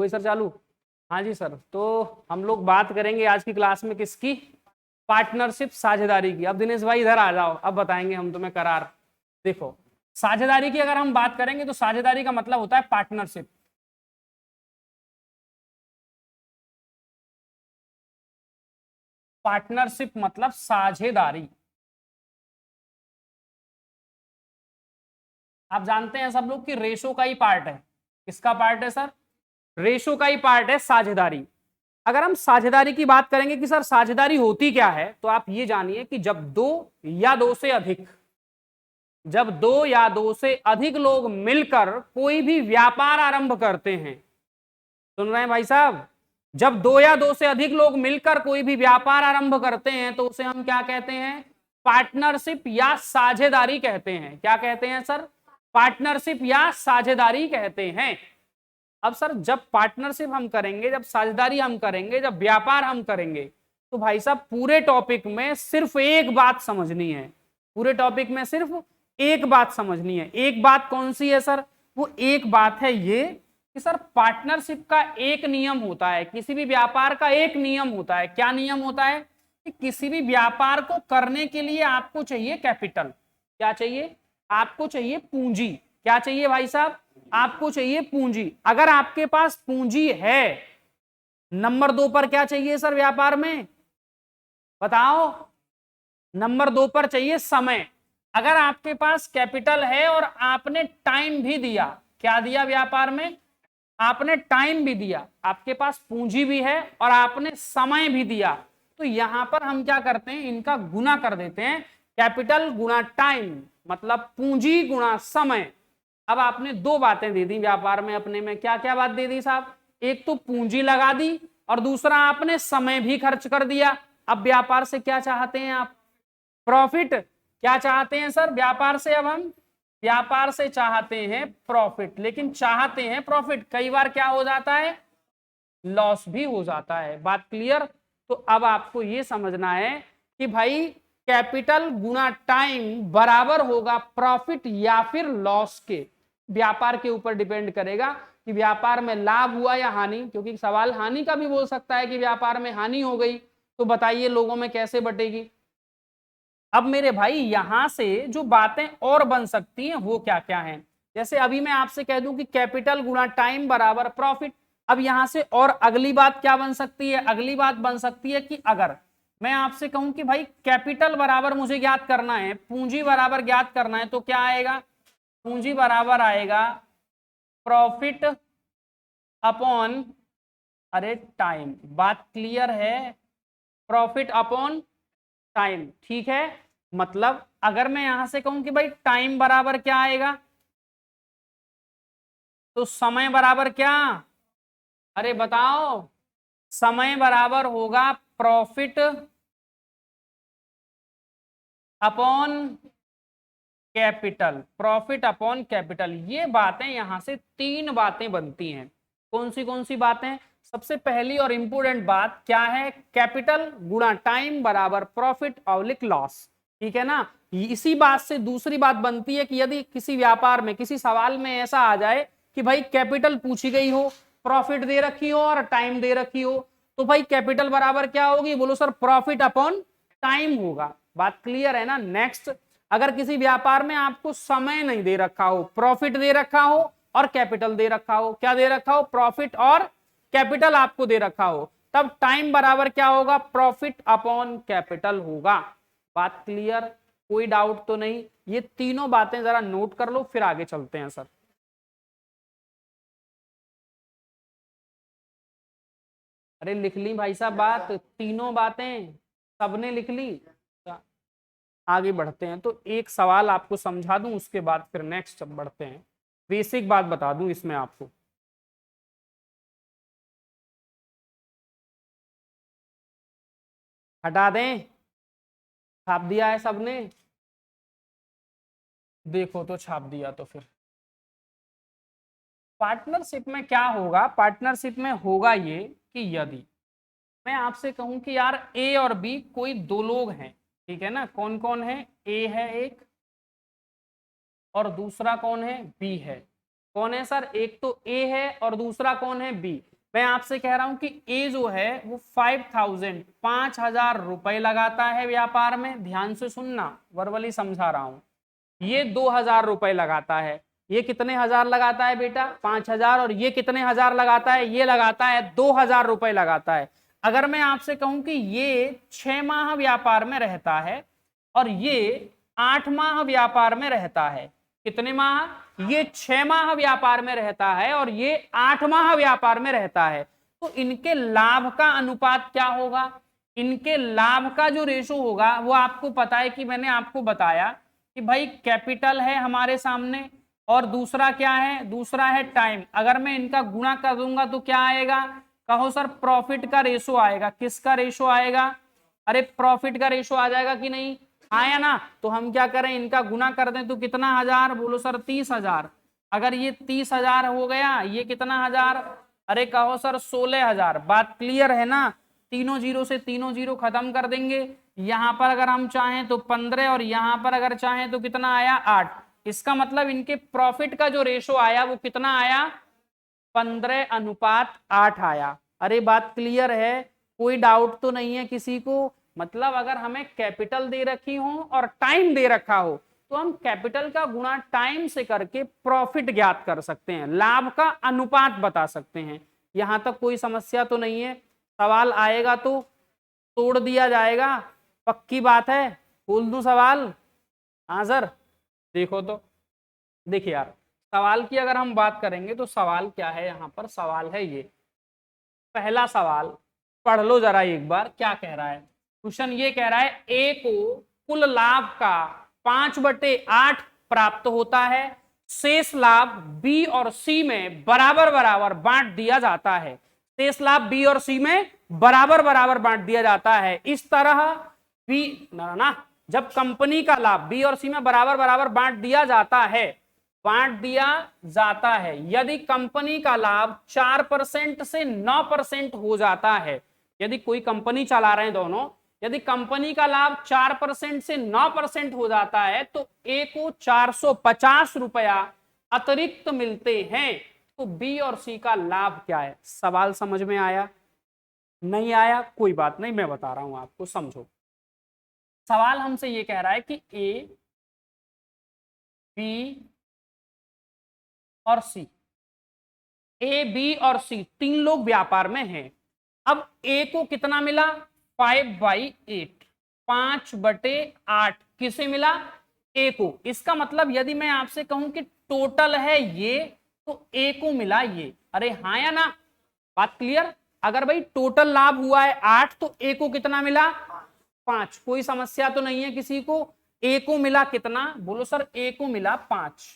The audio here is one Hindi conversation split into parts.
कोई सर चालू? हाँ जी सर। तो हम लोग बात करेंगे आज की क्लास में किसकी? पार्टनरशिप, साझेदारी की। अब दिनेश भाई इधर आ जाओ, अब बताएंगे हम तुम्हें करार। देखो, साझेदारी की अगर हम बात करेंगे तो साझेदारी का मतलब होता है पार्टनरशिप। पार्टनरशिप मतलब साझेदारी। आप जानते हैं सब लोग कि रेशो का ही पार्ट है। किसका पार्ट है सर? रेशो का ही पार्ट है साझेदारी। अगर हम साझेदारी की बात करेंगे कि सर साझेदारी होती क्या है, तो आप ये जानिए कि जब दो या दो से अधिक लोग मिलकर कोई भी व्यापार आरंभ करते हैं। सुन रहे हैं भाई साहब? जब दो या दो से अधिक लोग मिलकर कोई भी व्यापार आरंभ करते हैं तो उसे हम क्या कहते हैं? पार्टनरशिप या साझेदारी कहते हैं। क्या कहते हैं सर? पार्टनरशिप या साझेदारी कहते हैं। अब सर जब पार्टनरशिप हम करेंगे, जब साझेदारी हम करेंगे, जब व्यापार हम करेंगे, तो भाई साहब पूरे टॉपिक में सिर्फ एक बात समझनी है। पूरे टॉपिक में सिर्फ एक बात समझनी है। एक बात कौन सी है सर? वो एक बात है ये कि सर पार्टनरशिप का एक नियम होता है, किसी भी व्यापार का एक नियम होता है। क्या नियम होता है? कि किसी भी व्यापार को करने के लिए आपको चाहिए कैपिटल। क्या चाहिए? आपको चाहिए पूंजी। क्या चाहिए भाई साहब? आपको चाहिए पूंजी। अगर आपके पास पूंजी है, नंबर 2 पर क्या चाहिए सर व्यापार में? बताओ। नंबर 2 पर चाहिए समय। अगर आपके पास कैपिटल है और आपने टाइम भी दिया, क्या दिया व्यापार में? आपने टाइम भी दिया, आपके पास पूंजी भी है और आपने समय भी दिया, तो यहां पर हम क्या करते हैं? इनका गुना कर देते हैं। कैपिटल गुना टाइम मतलब पूंजी गुना समय। अब आपने दो बातें दे दी व्यापार में अपने में। क्या क्या बात दे दी साहब? एक तो पूंजी लगा दी और दूसरा आपने समय भी खर्च कर दिया। अब व्यापार से क्या चाहते हैं आप? प्रॉफिट। क्या चाहते हैं सर व्यापार से? अब हम व्यापार से चाहते हैं प्रॉफिट, लेकिन चाहते हैं प्रॉफिट, कई बार क्या हो जाता है? लॉस भी हो जाता है। बात क्लियर? तो अब आपको यह समझना है कि भाई कैपिटल गुना टाइम बराबर होगा प्रॉफिट या फिर लॉस के। व्यापार के ऊपर डिपेंड करेगा कि व्यापार में लाभ हुआ या हानि, क्योंकि सवाल हानि का भी बोल सकता है कि व्यापार में हानि हो गई, तो बताइए लोगों में कैसे बटेगी। अब मेरे भाई यहां से जो बातें और बन सकती हैं वो क्या क्या हैं? जैसे अभी मैं आपसे कह दूं कि कैपिटल गुना टाइम बराबर प्रॉफिट। अब यहां से और अगली बात क्या बन सकती है? अगली बात बन सकती है कि अगर मैं आपसे कहूं कि भाई कैपिटल बराबर मुझे ज्ञात करना है, पूंजी बराबर ज्ञात करना है, तो क्या आएगा? पूंजी बराबर आएगा प्रॉफिट अपॉन, अरे टाइम। बात क्लियर है? Profit upon time. ठीक है। मतलब अगर मैं यहां से कहूं कि भाई टाइम बराबर क्या आएगा, तो समय बराबर क्या? अरे बताओ। समय बराबर होगा profit upon capital. Profit upon capital, ये बातें यहां से तीन बातें बनती हैं। कौन सी बातें? सबसे पहली और इंपोर्टेंट बात क्या है? कैपिटल गुणा टाइम बराबर प्रॉफिट ऑब्लिक लॉस। ठीक है ना? इसी बात से दूसरी बात बनती है कि यदि किसी व्यापार में, किसी सवाल में ऐसा आ जाए कि भाई कैपिटल पूछी गई हो, प्रॉफिट दे रखी हो और टाइम दे रखी हो, तो भाई कैपिटल बराबर क्या होगी? बोलो सर प्रॉफिट अपॉन टाइम होगा। बात क्लियर है ना? नेक्स्ट, अगर किसी व्यापार में आपको समय नहीं दे रखा हो, प्रॉफिट दे रखा हो और कैपिटल दे रखा हो, क्या दे रखा हो? प्रॉफिट और कैपिटल आपको दे रखा हो, तब टाइम बराबर क्या होगा? प्रॉफिट अपॉन कैपिटल होगा। बात क्लियर? कोई डाउट तो नहीं? ये तीनों बातें जरा नोट कर लो, फिर आगे चलते हैं सर। अरे लिख ली भाई साहब बात, तीनों बातें सबने लिख ली। आगे बढ़ते हैं तो एक सवाल आपको समझा दूं, उसके बाद फिर नेक्स्ट बढ़ते हैं। बेसिक बात बता दूं इसमें आपको। हटा दें? छाप दिया है सबने? देखो तो छाप दिया तो फिर पार्टनरशिप में क्या होगा? पार्टनरशिप में होगा ये कि यदि मैं आपसे कहूं कि यार ए और बी कोई दो लोग हैं, ठीक है ना? कौन कौन है? ए है एक और दूसरा कौन है? बी है। कौन है सर? एक तो ए है और दूसरा कौन है? बी। मैं आपसे कह रहा हूं कि ए जो है वो 5,000 रुपए लगाता है व्यापार में, ध्यान से सुनना, वर्बली समझा रहा हूं। ये 2,000 रुपए लगाता है, ये कितने हजार लगाता है बेटा, 5,000, और ये कितने हजार लगाता है, ये लगाता है 2,000 रुपए लगाता है। अगर मैं आपसे कहूं कि ये 6 माह व्यापार में रहता है और ये 8 माह व्यापार में रहता है, कितने माह, ये 6 माह व्यापार में रहता है और ये 8 माह व्यापार में रहता है, तो इनके लाभ का अनुपात क्या होगा, इनके लाभ का जो रेशो होगा वो आपको पता है कि मैंने आपको बताया कि भाई कैपिटल है हमारे सामने और दूसरा क्या है, दूसरा है टाइम। अगर मैं इनका गुणा कर दूंगा तो क्या आएगा, कहो सर प्रॉफिट का रेशो आएगा। किसका रेशो आएगा, अरे प्रॉफिट का रेशो आ जाएगा कि नहीं, आया ना। तो हम क्या करें, इनका गुना कर दें तो कितना हजार, बोलो सर 30,000। अगर ये 30,000 हो गया, ये कितना हजार, अरे कहो सर 16,000। बात क्लियर है ना, तीनों जीरो से तीनों जीरो खत्म कर देंगे। यहां पर अगर हम चाहें तो 15 और यहां पर अगर चाहें तो कितना आया 8। इसका मतलब इनके प्रॉफिट का जो रेशो आया वो कितना आया, 15:8 आया। अरे बात क्लियर है, कोई डाउट तो नहीं है किसी को। मतलब अगर हमें कैपिटल दे रखी हो और टाइम दे रखा हो तो हम कैपिटल का गुणा टाइम से करके प्रॉफिट ज्ञात कर सकते हैं, लाभ का अनुपात बता सकते हैं। यहां तक कोई समस्या तो नहीं है, सवाल आएगा तो तोड़ दिया जाएगा, पक्की बात है। खोल दूं सवाल, हाँ सर, देखो तो, देखिए यार, सवाल की अगर हम बात करेंगे तो सवाल क्या है, यहां पर सवाल है ये, पहला सवाल पढ़ लो जरा एक बार, क्या कह रहा है। क्वेश्चन ये कह रहा है ए को कुल लाभ का 5/8 प्राप्त होता है, शेष लाभ बी और सी में बराबर बराबर बांट दिया जाता है। शेष लाभ बी और सी में बराबर बराबर बांट दिया जाता है। इस तरह बी ना, जब कंपनी का लाभ बी और सी में बराबर बराबर बांट दिया जाता है, बांट दिया जाता है, यदि कंपनी का लाभ 4% से 9% हो जाता है, यदि कोई कंपनी चला रहे हैं दोनों, यदि कंपनी का लाभ 4% से 9% हो जाता है तो ए को 450 रुपया अतिरिक्त मिलते हैं। तो बी और सी का लाभ क्या है, सवाल समझ में आया, नहीं आया कोई बात नहीं, मैं बता रहा हूं आपको, समझो। सवाल हमसे ये कह रहा है कि ए, बी और सी, ए बी और सी तीन लोग व्यापार में हैं। अब ए को कितना मिला, 5/8, 5/8 किसे मिला, ए को। इसका मतलब यदि मैं आपसे कहूं कि टोटल है ये, तो ए को मिला ये। अरे हाँ या ना, बात क्लियर। अगर भाई टोटल लाभ हुआ है 8 तो ए को कितना मिला, 5। कोई समस्या तो नहीं है किसी को। ए को मिला कितना, बोलो सर ए को मिला 5।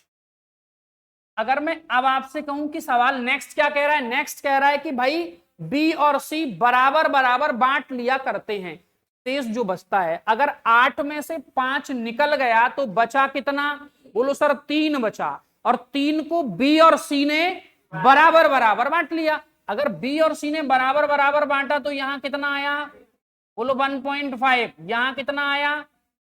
अगर मैं अब आपसे कहूं कि सवाल नेक्स्ट क्या कह रहा है, नेक्स्ट कह रहा है कि भाई बी और सी बराबर बराबर बांट लिया करते हैं, शेष जो बचता है, अगर 8 में से 5 निकल गया तो बचा कितना, बोलो सर 3 बचा, और 3 को बी और सी ने बराबर बराबर बांट लिया। अगर बी और सी ने बराबर बराबर बांटा तो यहां कितना आया, बोलो 1.5, यहां कितना आया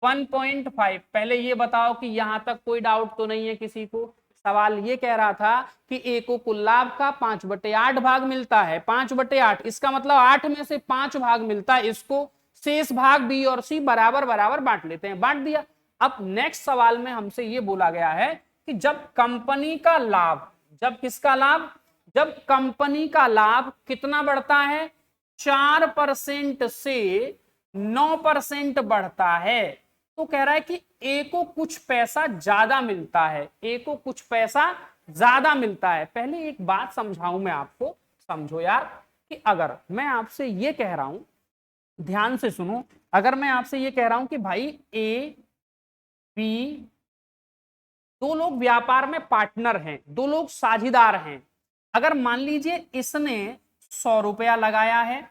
1.5। पहले ये बताओ कि यहां तक कोई डाउट तो नहीं है किसी को। सवाल ये कह रहा था कि ए को कुल लाभ का 5/8 भाग मिलता है, 5/8, इसका मतलब 8 में से 5 भाग मिलता है इसको, शेष भाग बी और सी बराबर बराबर बांट लेते हैं, बांट दिया। अब नेक्स्ट सवाल में हमसे ये बोला गया है कि जब कंपनी का लाभ, जब किसका लाभ, जब कंपनी का लाभ कितना बढ़ता है, 4% से 9% बढ़ता है, तो कह रहा है कि ए को कुछ पैसा ज्यादा मिलता है, ए को कुछ पैसा ज्यादा मिलता है। पहले एक बात समझाऊं मैं आपको, समझो यार, कि अगर मैं आपसे ये कह रहा हूं, ध्यान से सुनो, अगर मैं आपसे ये कह रहा हूं कि भाई ए बी दो लोग व्यापार में पार्टनर हैं, दो लोग साझीदार हैं। अगर मान लीजिए इसने 100 रुपया लगाया है,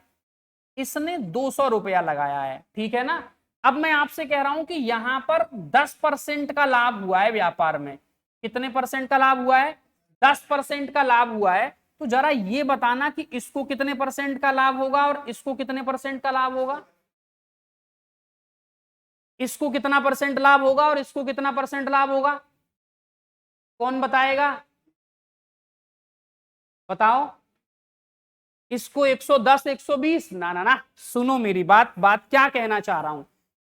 इसने 200 रुपया लगाया है, ठीक है ना। अब मैं आपसे कह रहा हूं कि यहां पर 10% का लाभ हुआ है व्यापार में। कितने परसेंट का लाभ हुआ है, 10% का लाभ हुआ है। तो जरा ये बताना कि इसको कितने परसेंट का लाभ होगा और इसको कितने परसेंट का लाभ होगा, इसको कितना परसेंट लाभ होगा और इसको कितना परसेंट लाभ होगा, कौन बताएगा, बताओ। इसको 110 120, ना ना ना, सुनो मेरी बात क्या कहना चाह रहा हूं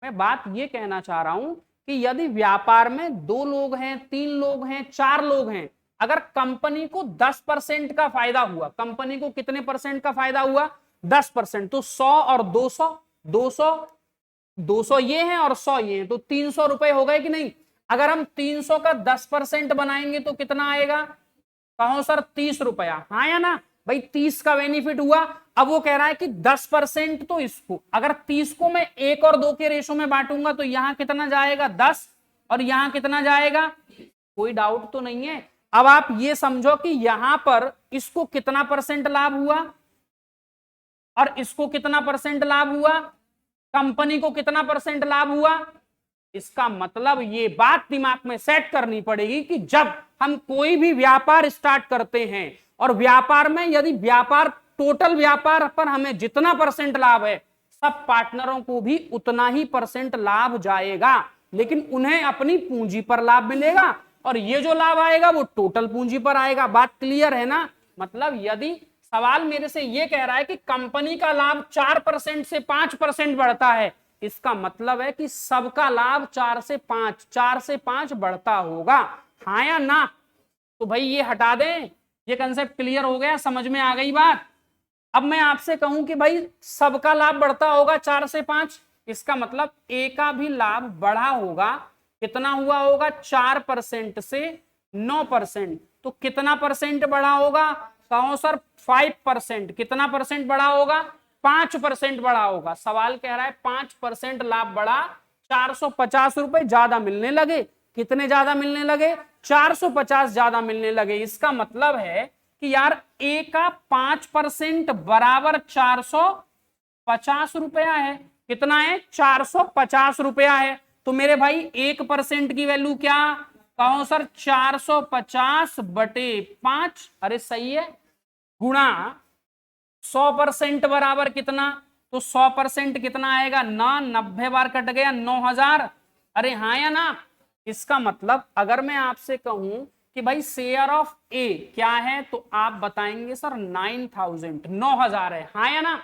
मैं, बात ये कहना चाह रहा हूं कि यदि व्यापार में 2 लोग हैं, 3 लोग हैं, 4 लोग हैं, अगर कंपनी को 10% का फायदा हुआ, कंपनी को कितने परसेंट का फायदा हुआ, 10%, तो 100 और 200, 200 ये हैं और 100 ये हैं, तो 300 रुपए हो गए कि नहीं। अगर हम 300 का 10% बनाएंगे तो कितना आएगा, कहो सर 30 रुपया, हाँ या ना भाई, 30 का बेनिफिट हुआ। अब वो कह रहा है कि 10%, तो इसको अगर 30 को मैं 1 और 2 के रेशो में बांटूंगा तो यहां कितना जाएगा 10, और यहां कितना जाएगा, कोई डाउट तो नहीं है। अब आप ये समझो कि यहां पर इसको कितना परसेंट लाभ हुआ और इसको कितना परसेंट लाभ हुआ, कंपनी को कितना परसेंट लाभ हुआ। इसका मतलब ये बात दिमाग में सेट करनी पड़ेगी कि जब हम कोई भी व्यापार स्टार्ट करते हैं और व्यापार में यदि व्यापार टोटल व्यापार पर हमें जितना परसेंट लाभ है, सब पार्टनरों को भी उतना ही परसेंट लाभ जाएगा, लेकिन उन्हें अपनी पूंजी पर लाभ मिलेगा और ये जो लाभ आएगा वो टोटल पूंजी पर आएगा। बात क्लियर है ना। मतलब यदि सवाल मेरे से ये कह रहा है कि कंपनी का लाभ 4% से 5% बढ़ता है, इसका मतलब है कि सबका लाभ 4 से 5 बढ़ता होगा, हाँ या ना। तो भाई ये हटा दें, ये कंसेप्ट क्लियर हो गया, समझ में आ गई बात। अब मैं आपसे कहूं कि भाई सबका लाभ बढ़ता होगा 4 से 5, इसका मतलब ए का भी लाभ बढ़ा होगा, कितना हुआ होगा 4% से 9%, तो कितना परसेंट बढ़ा होगा, कहो सर 5%, कितना परसेंट बढ़ा होगा, 5% बढ़ा होगा। सवाल कह रहा है 5% लाभ बढ़ा, 450 रुपए ज्यादा मिलने लगे। कितने ज्यादा मिलने लगे, 450 ज्यादा मिलने लगे। इसका मतलब है कि यार ए का 5% बराबर 450 रुपया है। कितना है, 450 रुपया है। तो मेरे भाई 1% की वैल्यू क्या, कहो सर 450 बटे 5, अरे सही है, गुणा 100% बराबर कितना, तो 100% कितना आएगा ना, 90 बार कट गया 9000, अरे हाँ या ना। इसका मतलब अगर मैं आपसे कहूं कि भाई शेयर ऑफ ए क्या है, तो आप बताएंगे सर 9000, 9000 है, हाँ या ना।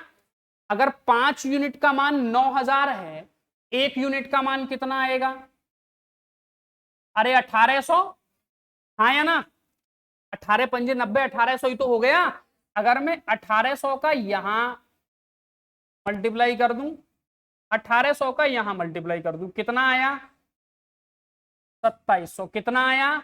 अगर 5 यूनिट का मान 9000 है, 1 यूनिट का मान कितना आएगा, अरे 1800, हाँ या ना। 18 पंजे 90, 1800 ही तो हो गया। अगर मैं 1800 का यहां मल्टीप्लाई कर दूं, 1800 का यहां मल्टीप्लाई कर दूं, कितना आया 2700, कितना आया।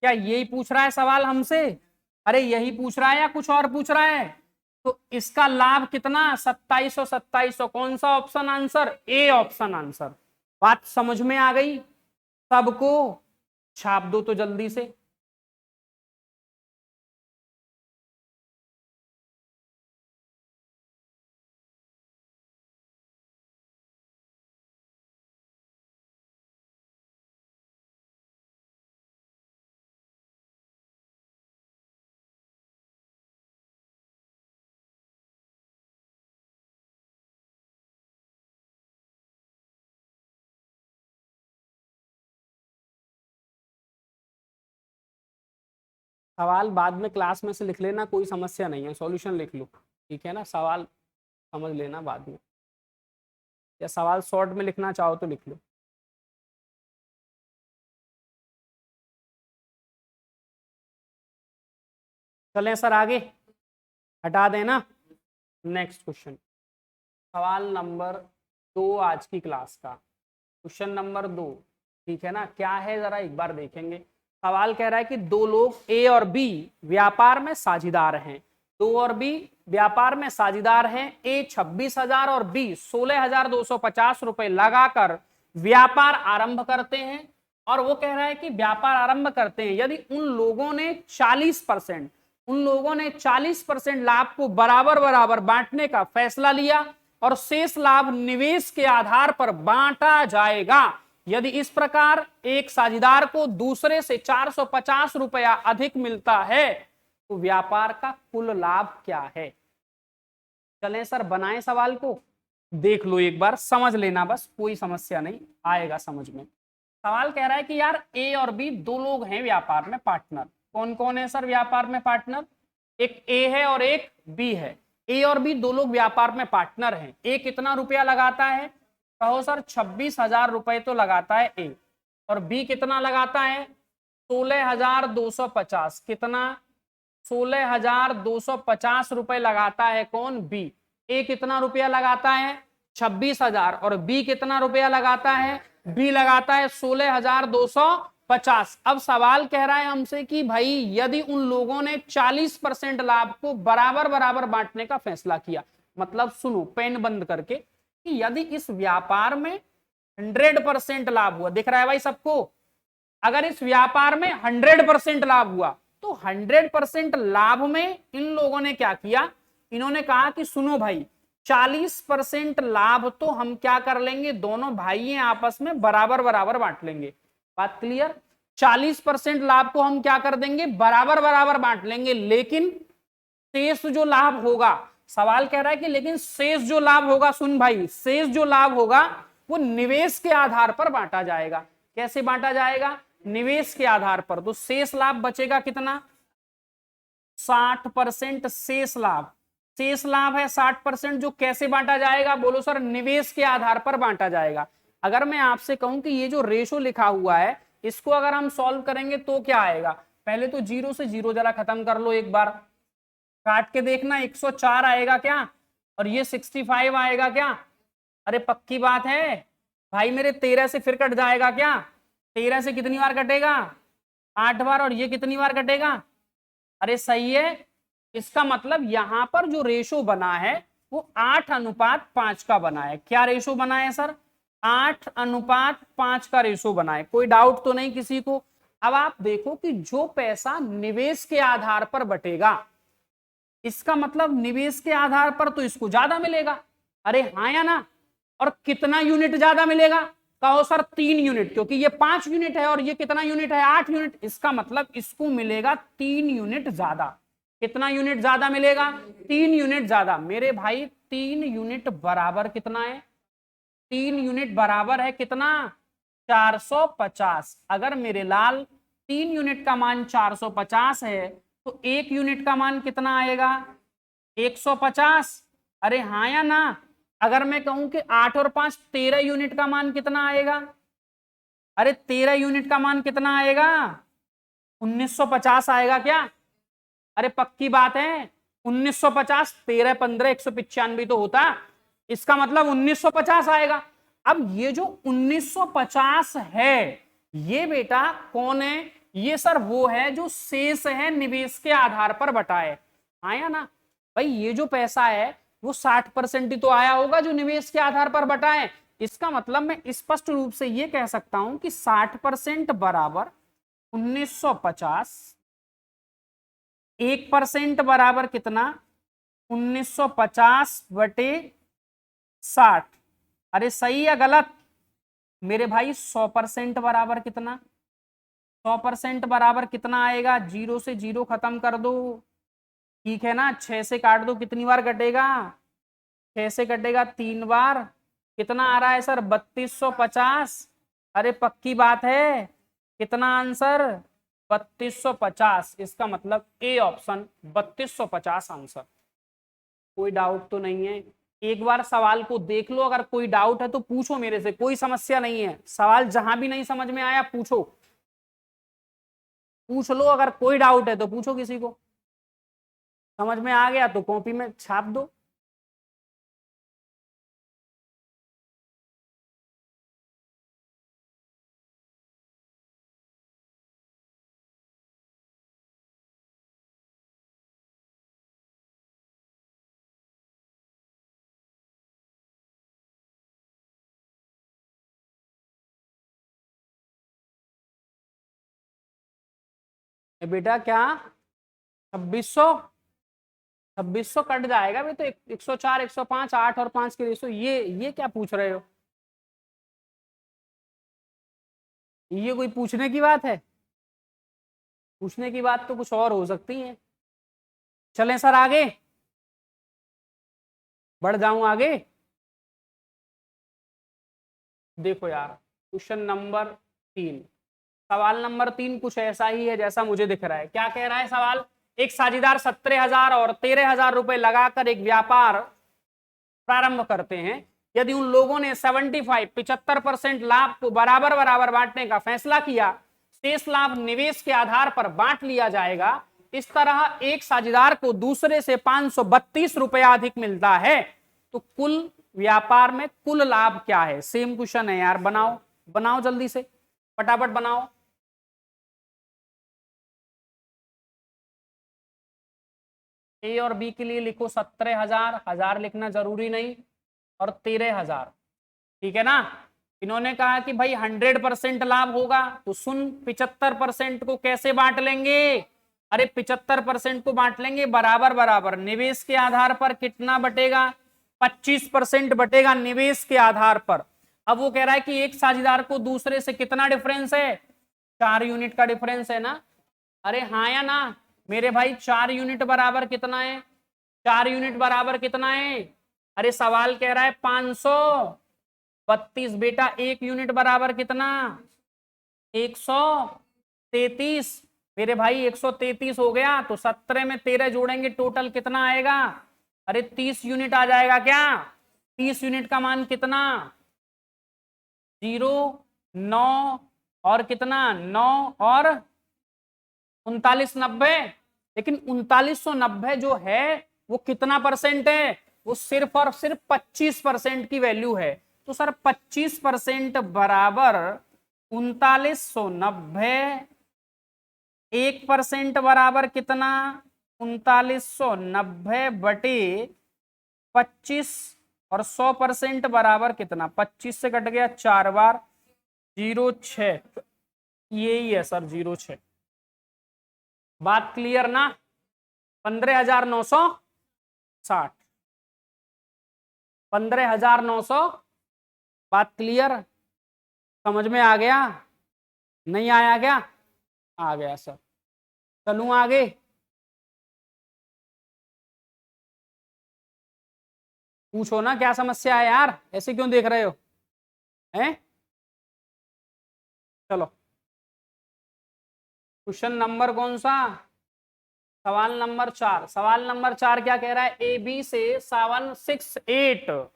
क्या यही पूछ रहा है सवाल हमसे, अरे यही पूछ रहा है या कुछ और पूछ रहा है। तो इसका लाभ कितना, 2700, 2700, कौन सा option answer, A option answer. बात समझ में आ गई सबको, छाप दो तो जल्दी से। सवाल बाद में क्लास में से लिख लेना, कोई समस्या नहीं है, सॉल्यूशन लिख लो, ठीक है ना। सवाल समझ लेना बाद में, या सवाल शॉर्ट में लिखना चाहो तो लिख लो। चलें सर आगे, हटा देना। नेक्स्ट क्वेश्चन, सवाल नंबर 2 आज की क्लास का, क्वेश्चन नंबर 2, ठीक है ना। क्या है जरा एक बार देखेंगे। सवाल कह रहा है कि 2 लोग ए और बी व्यापार में साझेदार हैं, 2 और बी व्यापार में साझेदार हैं। ए 26,000 और बी 16,250 रुपए लगाकर व्यापार आरंभ करते हैं, और वो कह रहा है कि व्यापार आरंभ करते हैं यदि उन लोगों ने 40% लाभ को बराबर बराबर बांटने का फैसला लिया और शेष लाभ निवेश के आधार पर बांटा जाएगा। यदि इस प्रकार एक साझेदार को दूसरे से 450 रुपया अधिक मिलता है तो व्यापार का कुल लाभ क्या है। चलें सर बनाएं सवाल को, देख लो एक बार, समझ लेना बस, कोई समस्या नहीं, आएगा समझ में। सवाल कह रहा है कि यार ए और बी 2 लोग हैं व्यापार में पार्टनर। कौन कौन है सर व्यापार में पार्टनर, एक ए है और एक बी है। ए और बी दो लोग व्यापार में पार्टनर हैं। ए कितना रुपया लगाता है? कहो सर 26,000 रुपए तो लगाता है ए, और बी कितना लगाता है? 16,250। कितना? 16,250 रुपए लगाता है कौन? बी। ए कितना रुपया लगाता है? 26,000। और बी कितना रुपया लगाता है? बी लगाता है 16,250। अब सवाल कह रहा है हमसे कि भाई यदि उन लोगों ने 40% लाभ को बराबर बराबर बांटने का फैसला किया, मतलब सुनो पेन बंद करके, कि यदि इस व्यापार में 100% लाभ हुआ, दिख रहा है भाई सबको? अगर इस व्यापार में 100% लाभ हुआ तो 100% लाभ में इन लोगों ने क्या किया? इन्होंने कहा कि सुनो भाई 40% लाभ तो हम क्या कर लेंगे, दोनों भाई आपस में बराबर बराबर बांट लेंगे। बात क्लियर? 40% लाभ को हम क्या कर देंगे, बराबर बराबर बांट लेंगे, लेकिन शेष जो लाभ होगा, सवाल कह रहा है कि लेकिन शेष जो लाभ होगा, सुन भाई, शेष जो लाभ होगा वो निवेश के आधार पर बांटा जाएगा। कैसे बांटा जाएगा? निवेश के आधार पर। तो शेष लाभ बचेगा कितना? 60% शेष लाभ। शेष लाभ है 60%, जो कैसे बांटा जाएगा? बोलो सर, निवेश के आधार पर बांटा जाएगा। अगर मैं आपसे कहूं कि ये जो रेशो लिखा हुआ है इसको अगर हम सॉल्व करेंगे तो क्या आएगा? पहले तो 0 से 0 जरा खत्म कर लो, एक बार काट के देखना। 104 आएगा क्या? और ये 65 आएगा क्या? अरे पक्की बात है भाई मेरे। 13 से फिर कट जाएगा क्या? 13 से कितनी बार कटेगा? 8 बार। और ये कितनी बार कटेगा? अरे सही है। इसका मतलब यहां पर जो रेशो बना है वो 8:5 का बना है। क्या रेशो बना है सर? 8:5 का रेशो बना है। कोई डाउट तो नहीं किसी को? अब आप देखो कि जो पैसा निवेश के आधार पर बटेगा, इसका मतलब निवेश के आधार पर तो इसको ज्यादा मिलेगा। अरे हाँ या ना? और कितना यूनिट ज्यादा मिलेगा? कहो सर 3 यूनिट, क्योंकि ये 5 यूनिट है और ये कितना यूनिट है? 8 यूनिट। इसका मतलब इसको मिलेगा 3 यूनिट ज्यादा। कितना यूनिट ज्यादा मिलेगा? 3 यूनिट ज्यादा। मेरे भाई 3 यूनिट बराबर कितना है? 3 यूनिट बराबर है कितना? 450। अगर मेरे लाल 3 यूनिट का मान 450 है तो 1 यूनिट का मान कितना आएगा? 150। अरे हाँ या ना? अगर मैं कहूं कि 8 और 5 13 यूनिट का मान कितना आएगा? अरे 13 यूनिट का मान कितना आएगा? 1950 आएगा क्या? अरे पक्की बात है 1950। 13 15 195 तो होता, इसका मतलब 1950 आएगा। अब ये जो 1950 है ये बेटा कौन है? ये सर वो है जो शेष है निवेश के आधार पर बटाए। आया ना भाई? ये जो पैसा है वो 60% ही तो आया होगा जो निवेश के आधार पर बटाए। इसका मतलब मैं स्पष्ट रूप से ये कह सकता हूं कि 60% बराबर 1950, 1% बराबर कितना? 1950 बटे 60। अरे सही या गलत? मेरे भाई 100% बराबर कितना? 100% बराबर कितना आएगा? 0 से 0 खत्म कर दो, ठीक है ना? 6 से काट दो, कितनी बार कटेगा? 6 से कटेगा 3 बार। कितना आ रहा है सर? 3250। अरे पक्की बात है? कितना आंसर? 3250। इसका मतलब ए ऑप्शन 3250 आंसर। कोई डाउट तो नहीं है? एक बार सवाल को देख लो, अगर कोई डाउट है तो पूछो मेरे से, कोई समस्या नहीं है। सवाल जहां भी नहीं समझ में आया पूछो, पूछ लो। अगर कोई डाउट है तो पूछो किसी को, समझ में आ गया तो कॉपी में छाप दो। बेटा क्या 2600? 2600 कट जाएगा भी तो 104 105 8 और 5 के रेशो। ये क्या पूछ रहे हो? ये कोई पूछने की बात है? पूछने की बात तो कुछ और हो सकती है। चलें सर आगे, बढ़ जाऊं आगे। देखो यार क्वेश्चन नंबर 3, सवाल नंबर 3 कुछ ऐसा ही है जैसा मुझे दिख रहा है। क्या कह रहा है सवाल? एक साझेदार 17,000 और 13,000 रुपए लगाकर एक व्यापार प्रारंभ करते हैं। यदि उन लोगों ने 75% लाभ को बराबर बराबर बांटने का फैसला किया, शेष लाभ निवेश के आधार पर बांट लिया जाएगा। इस तरह एक साझेदार को दूसरे से 532 रुपया अधिक मिलता है। तो कुल व्यापार में कुल लाभ क्या है? सेम क्वेश्चन है यार, बनाओ बनाओ जल्दी से, फटाफट बनाओ। ए और बी के लिए लिखो 17,000, 1000 लिखना जरूरी नहीं, और 13,000। ठीक है ना। इन्होंने कहा कि भाई 100% लाभ होगा, तो सुन 75% को कैसे बांट लेंगे? अरे 75% को बांट लेंगे बराबर बराबर। निवेश के आधार पर कितना बटेगा? 25% बटेगा निवेश के आधार पर। अब वो कह रहा है कि एक साझेदार को दूसरे से कितना डिफरेंस है? 4 यूनिट का डिफरेंस है ना। अरे हाँ या ना मेरे भाई? 4 यूनिट बराबर कितना है? 4 यूनिट बराबर कितना है? अरे सवाल कह रहा है 532 बेटा। 1 यूनिट बराबर कितना? 133 मेरे भाई। 133 हो गया, तो 17 में 13 जोड़ेंगे, टोटल कितना आएगा? अरे 30 यूनिट आ जाएगा क्या? 30 यूनिट का मान कितना? 0, 9 और कितना? 9 और 3990। लेकिन 3990 जो है वो कितना परसेंट है? वो सिर्फ और सिर्फ 25% की वैल्यू है। तो सर 25% बराबर 3990, 1% बराबर कितना? 3990 बटे 25, और 100% बराबर कितना? 25 से कट गया 4 बार, 06। यही है सर 06। बात क्लियर ना? 15,960, 15,900। बात क्लियर? समझ में आ गया? नहीं आया क्या? आ गया सर। चलूं आगे? पूछो ना क्या समस्या है यार, ऐसे क्यों देख रहे हो? हैं? चलो क्वेश्चन नंबर कौन सा? सवाल नंबर 4। सवाल नंबर 4 क्या कह रहा है? ए बी से 768।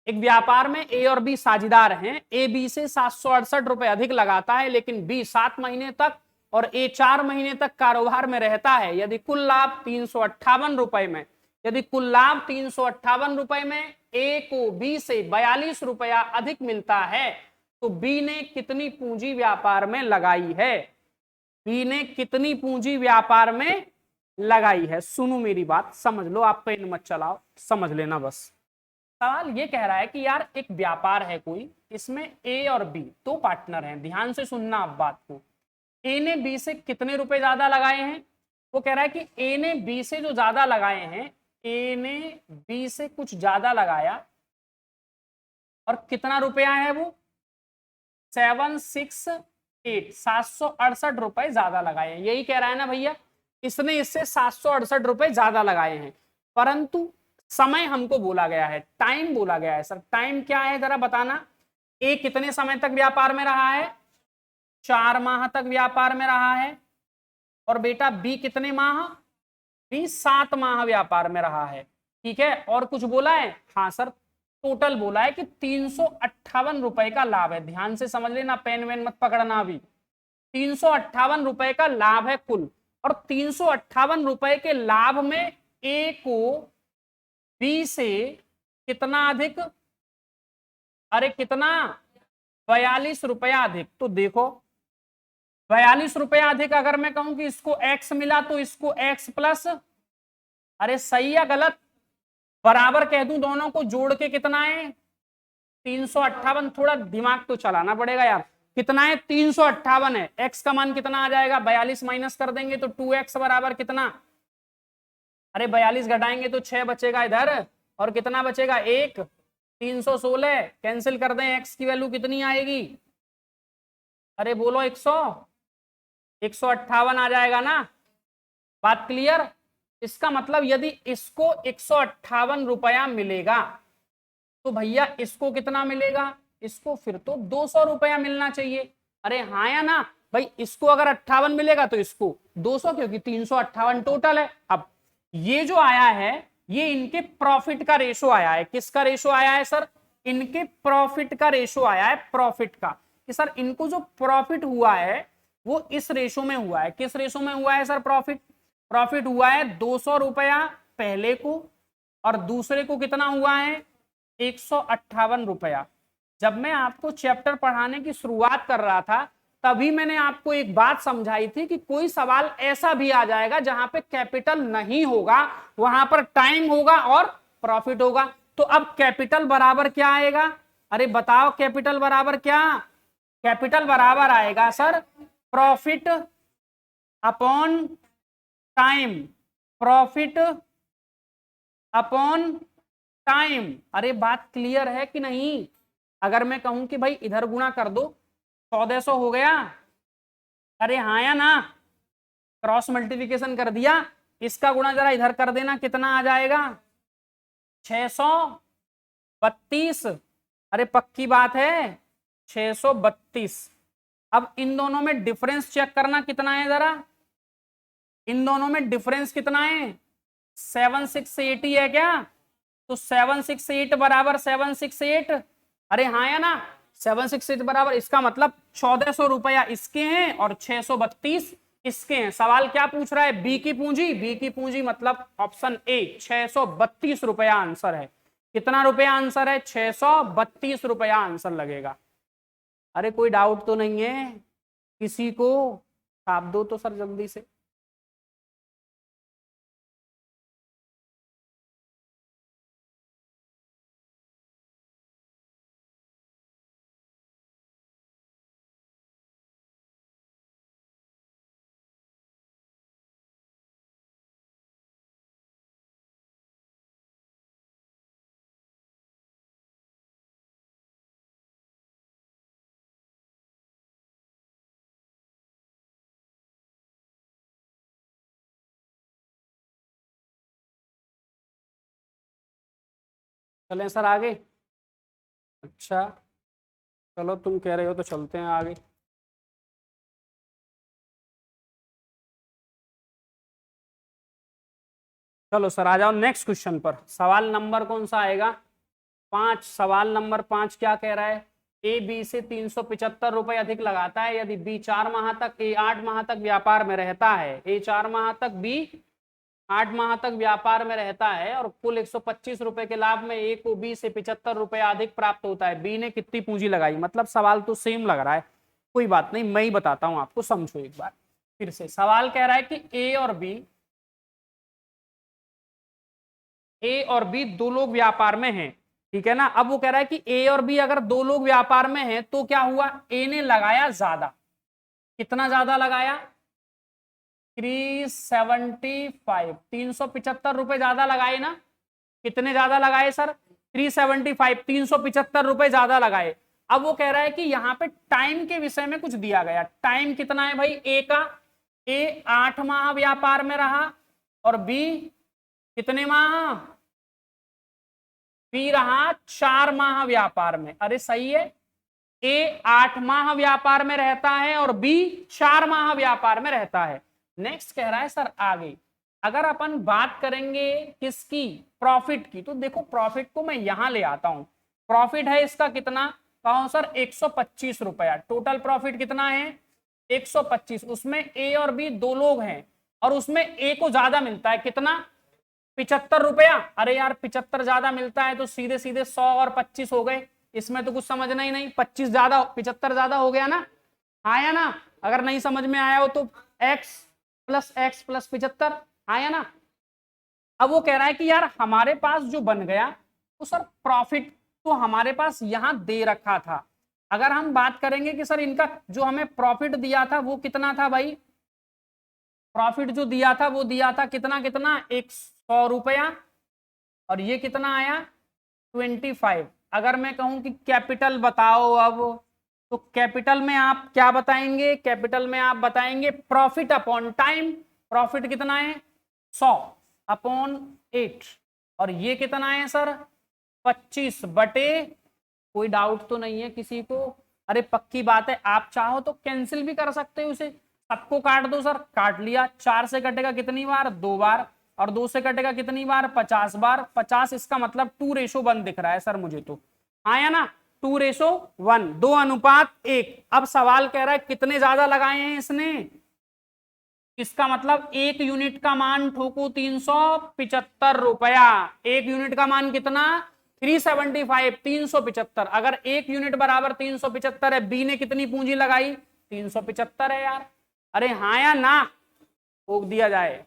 एक व्यापार में ए और बी साझेदार हैं। ए बी से 768 रुपए अधिक लगाता है, लेकिन बी 7 महीने तक और ए 4 महीने तक कारोबार में रहता है। यदि कुल लाभ 358 रुपए में, यदि कुल लाभ 358 रुपए में ए को बी से 42 रुपया अधिक मिलता है, तो बी ने कितनी पूंजी व्यापार में लगाई है? बी ने कितनी पूंजी व्यापार में लगाई है? सुनो मेरी बात, समझ लो, आप पेन मत चलाओ, समझ लेना बस। सवाल ये कह रहा है कि यार एक व्यापार है कोई, इसमें ए और बी दो पार्टनर हैं। ध्यान से सुनना आप बात को। ए ने बी से कितने रुपए ज्यादा लगाए हैं? वो कह रहा है कि ए ने बी से जो ज्यादा लगाए हैं, ए ने बी से कुछ ज्यादा लगाया, और कितना रुपया है वो? 768, 768 रुपए ज्यादा लगाए हैं। यही कह रहा है ना भैया? इसने इससे 768 रुपए ज्यादा लगाए हैं, परंतु समय हमको बोला गया है, टाइम बोला गया है। सर टाइम क्या है जरा बताना? ए कितने समय तक व्यापार में रहा है? 4 माह तक व्यापार में रहा है। और बेटा बी कितने माह? बी 7 माह व्यापार में रहा है। ठीक है, और कुछ बोला है? हाँ सर, टोटल बोला है कि 358 रुपए का लाभ है। ध्यान से समझ लेना, पेन वेन मत पकड़ना अभी। 358 रुपए का लाभ है कुल, और 358 रुपए के लाभ में ए को बी से कितना अधिक? अरे कितना? 42 रुपया अधिक। तो देखो 42 रुपया अधिक अगर मैं कहूं कि इसको एक्स मिला, तो इसको एक्स प्लस, अरे सही या गलत? बराबर कह दूं दोनों को जोड़ के कितना है? 358। थोड़ा दिमाग तो चलाना पड़ेगा यार। कितना है? 358 है। एक्स का मान कितना आ जाएगा? 42 माइनस कर देंगे तो 2x बराबर कितना? अरे 42 घटाएंगे तो 6 बचेगा इधर, और कितना बचेगा? 1। 316 कैंसिल कर दें, x की वैल्यू कितनी आएगी? अरे बोलो 158 आ जाएगा ना। बात क्लियर? इसका मतलब यदि इसको 158 रुपया मिलेगा, तो भैया इसको कितना मिलेगा? इसको फिर तो 200 रुपया मिलना चाहिए। अरे हाँ या ना? भाई इसको अगर 58 मिलेगा तो इसको 200, क्योंकि 358 टोटल है। अब ये जो आया है ये इनके प्रॉफिट का रेशो आया है। किसका रेशो आया है सर? इनके प्रॉफिट का रेशो आया है, प्रॉफिट का, कि सर इनको जो प्रॉफिट हुआ है वो इस रेशो में हुआ है। किस रेशो में हुआ है सर? प्रॉफिट हुआ है 200 रुपया पहले को, और दूसरे को कितना हुआ है? 158 रुपया। जब मैं आपको चैप्टर पढ़ाने की शुरुआत कर रहा था तभी मैंने आपको एक बात समझाई थी कि कोई सवाल ऐसा भी आ जाएगा जहां पे कैपिटल नहीं होगा, वहां पर टाइम होगा और प्रॉफिट होगा। तो अब कैपिटल बराबर क्या आएगा? अरे बताओ, कैपिटल बराबर क्या? कैपिटल बराबर आएगा sir profit upon time. Profit upon time. अरे बात क्लियर है कि नहीं? अगर मैं कहूं कि भाई इधर गुणा कर दो, 1400 हो गया, अरे हाँ या ना? क्रॉस मल्टीप्लिकेशन कर दिया, इसका गुणा जरा इधर कर देना, कितना आ जाएगा? 632। अरे पक्की बात है, 632। अब इन दोनों में डिफरेंस चेक करना कितना है जरा। इन दोनों में डिफरेंस कितना है? 768 है क्या? तो 768 बराबर 768, अरे हाँ या ना? 768 बराबर, इसका मतलब 1400 रुपया इसके हैं और 632 इसके हैं। सवाल क्या पूछ रहा है? बी की पूंजी। बी की पूंजी मतलब ऑप्शन ए 632 रुपया आंसर है। कितना रुपया आंसर है? 632 रुपया आंसर लगेगा। अरे कोई डाउट तो नहीं है किसी को? छाप दो तो सर जल्दी से। चलें सर आगे? अच्छा चलो, तुम कह रहे हो तो चलते हैं आगे। चलो सर आ जाओ नेक्स्ट क्वेश्चन पर। सवाल नंबर कौन सा आएगा? 5। सवाल नंबर 5 क्या कह रहा है? ए बी से 375 रुपए अधिक लगाता है यदि बी 4 माह तक, ए 8 माह तक व्यापार में रहता है। ए 4 माह तक, बी 8 माह तक व्यापार में रहता है और कुल 125 रुपए के लाभ में ए को बी से 75 रुपए अधिक प्राप्त होता है। बी ने कितनी पूंजी लगाई? मतलब सवाल तो सेम लग रहा है, कोई बात नहीं, मैं ही बताता हूं आपको, समझो एक बार फिर से। सवाल कह रहा है कि ए और बी दो लोग व्यापार में हैं, ठीक है ना। अब वो कह रहा है कि ए और बी अगर दो लोग व्यापार में हैं तो क्या हुआ? ए ने लगाया ज्यादा। कितना ज्यादा लगाया? 375, 375 रुपए ज्यादा लगाए ना। कितने ज्यादा लगाए सर? 375, 375 रुपए ज्यादा लगाए। अब वो कह रहा है कि यहाँ पे टाइम के विषय में कुछ दिया गया। टाइम कितना है भाई ए का? ए 8 माह व्यापार में रहा और बी कितने माह? बी रहा 4 माह व्यापार में। अरे सही है, ए 8 माह व्यापार में रहता है और बी 4 माह व्यापार में रहता है। नेक्स्ट कह रहा है सर आगे, अगर अपन बात करेंगे किसकी? प्रॉफिट की। तो देखो प्रॉफिट को मैं यहां ले आता हूं। प्रॉफिट है इसका कितना? कहो सर 125 रुपया। टोटल प्रॉफिट कितना है? 125। उसमें ए और बी दो लोग हैं और उसमें ए को ज्यादा मिलता है। कितना? 75 रुपया। अरे यार 75 ज्यादा मिलता है तो सीधे सीधे 100 और 25 हो गए। इसमें तो कुछ समझना ही नहीं। 25 ज्यादा, 75 ज्यादा हो गया ना, आया ना? अगर नहीं समझ में आया हो तो x प्लस 75, आया ना? अब वो कह रहा है कि यार हमारे पास जो बन गया तो सर प्रॉफिट तो हमारे पास यहां दे रखा था। अगर हम बात करेंगे कि सर इनका जो हमें प्रॉफिट दिया था वो कितना था भाई? प्रॉफिट जो दिया था वो दिया था कितना कितना? 100 रुपया। और ये कितना आया? 25। अगर मैं कहूं कि कैपिटल बताओ अब, तो कैपिटल में आप क्या बताएंगे? कैपिटल में आप बताएंगे प्रॉफिट अपॉन टाइम। प्रॉफिट कितना है? 100 अपॉन 8। और ये कितना है सर? 25 बटे, कोई डाउट तो नहीं है किसी को? अरे पक्की बात है, आप चाहो तो कैंसिल भी कर सकते हो उसे, सबको काट दो सर, काट लिया। 4 से कटेगा कितनी बार, 2 बार, और 2 से कटेगा कितनी बार, 50 बार। 50 इसका मतलब 2:1 दिख रहा है सर मुझे तो, आया ना, 2:1, 2:1। अब सवाल कह रहा है कितने ज्यादा लगाए हैं इसने, इसका मतलब 1 यूनिट का मान ठोको 375 रुपया। 1 यूनिट का मान कितना, 375, 375। अगर 1 यूनिट बराबर 375 है, बी ने कितनी पूंजी लगाई, 375 है यार। अरे हाँ या ना, ठोक दिया जाए।